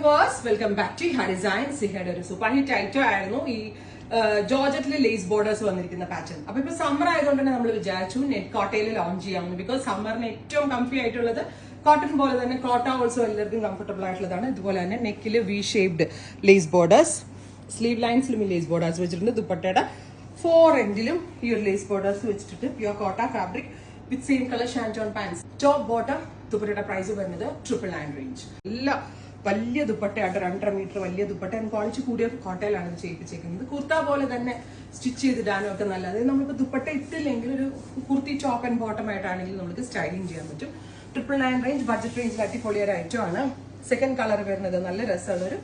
Viewers, welcome back to ഹാ design. സിഹയുടെ ഒരു super hit item ആയിരുന്നു ഈ ജോർജറ്റിലെ ലേസ് ബോർഡേഴ്സ് വന്നിരിക്കുന്ന പാറ്റേൺ. അപ്പൊ ഇപ്പൊ സമ്മർ ആയതുകൊണ്ട് തന്നെ നമ്മൾ വിചാരിച്ചു നെറ്റ് കോട്ടയിൽ ലോഞ്ച് ചെയ്യാമെന്ന്. ബിക്കോസ് സമ്മറിന് ഏറ്റവും കംഫി ആയിട്ടുള്ളത് കോട്ടൺ പോലെ തന്നെ കോട്ട ഓൾസോ എല്ലാവർക്കും കംഫർട്ടബിൾ ആയിട്ടുള്ളതാണ്. ഇതുപോലെ തന്നെ നെക്കില് V shaped lace borders, sleeve ലൈൻസിലും ഈ ലേസ് ബോർഡേഴ്സ് വെച്ചിട്ടുണ്ട്. ദുപ്പട്ടയുടെ 4 എൻഡിലും ഈ ഒരു ലേസ് ബോർഡേഴ്സ് വെച്ചിട്ട് pure cotton fabric with same colour shantoon pants. Top bottom ദുപ്പട്ടയുടെ പ്രൈസ് വരുന്നത് 999 റേഞ്ച്. എല്ലാ വലിയ ദുപ്പട്ടയായിട്ട് 2.5 മീറ്റർ വലിയ ദുപ്പട്ട ക്വാളിറ്റി കൂടിയ കോട്ടയിലാണ് ഇത് ചെയ്യിപ്പിച്ചേക്കുന്നത്. കുർത്ത പോലെ തന്നെ സ്റ്റിച്ച് ചെയ്തിടാനും ഒക്കെ നല്ല. അതായത് നമ്മളിപ്പോൾ ദുപ്പട്ട ഇട്ടില്ലെങ്കിൽ ഒരു കുർത്തി ടോപ്പ് ആൻഡ് ബോട്ടം ആയിട്ടാണെങ്കിൽ നമുക്ക് സ്റ്റൈലിംഗ് ചെയ്യാൻ പറ്റും. 999 റേഞ്ച് ബഡ്ജറ്റ് റേഞ്ചിൽ അടിപൊളിയൊരു ഐറ്റം ആണ്. സെക്കൻഡ് കളർ വരുന്നത് നല്ല രസമുള്ള ഒരു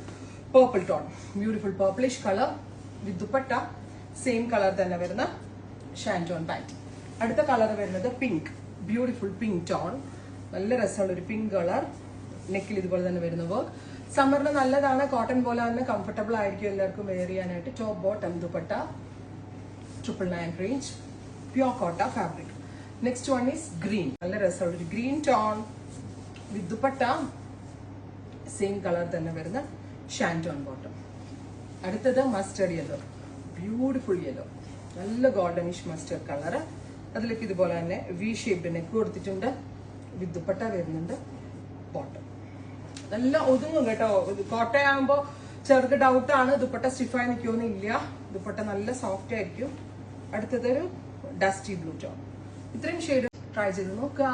purple tone, beautiful purplish colour വിത്ത് ദുപ്പട്ട സെയിം കളർ തന്നെ വരുന്ന ഷാൻറ്റോൺ പാൻറ്. അടുത്ത കളർ വരുന്നത് പിങ്ക്, ബ്യൂട്ടിഫുൾ പിങ്ക് ടോൺ, നല്ല രസമുള്ള ഒരു പിങ്ക് കളർ. നെക്കിൽ ഇതുപോലെ തന്നെ വരുന്ന വർക്ക്. സമ്മറിന് നല്ലതാണ്, കോട്ടൺ പോലെ തന്നെ കംഫർട്ടബിൾ ആയിരിക്കും എല്ലാവർക്കും വെയർ ചെയ്യാനായിട്ട്. Top bottom dupatta 999 range pure cotton fabric. Next one is green, നല്ല രസമുള്ള ഒരു green tone with dupatta same colour തന്നെ വരുന്ന ഷാൻറ്റോൺ ബോട്ടം. അടുത്തത് മസ്റ്റർഡ് യെല്ലോ, ബ്യൂട്ടിഫുൾ യെല്ലോ, നല്ല ഗോൾഡനിഷ് മസ്റ്റർഡ് കളർ. അതിലേക്ക് ഇതുപോലെ തന്നെ വി ഷേപ്ഡ് നെക്ക് കൊടുത്തിട്ടുണ്ട്. വിത്ത് ദുപ്പട്ട വരുന്നുണ്ട്. ബോട്ടം നല്ല ഒതുങ്ങും കേട്ടോ. കോട്ടയാകുമ്പോ ചെറുത് ഡൗട്ടാണ് ദുപ്പട്ട സ്റ്റിഫായി നിൽക്കുമെന്ന്. ഇല്ല, ദുപ്പട്ട നല്ല സോഫ്റ്റ് ആയിരിക്കും. അടുത്തതൊരു ഡസ്റ്റി ബ്ലൂ ടോൺ. ഇത്രയും ഷെയ്ഡ് ട്രൈ ചെയ്ത് നോക്കുക.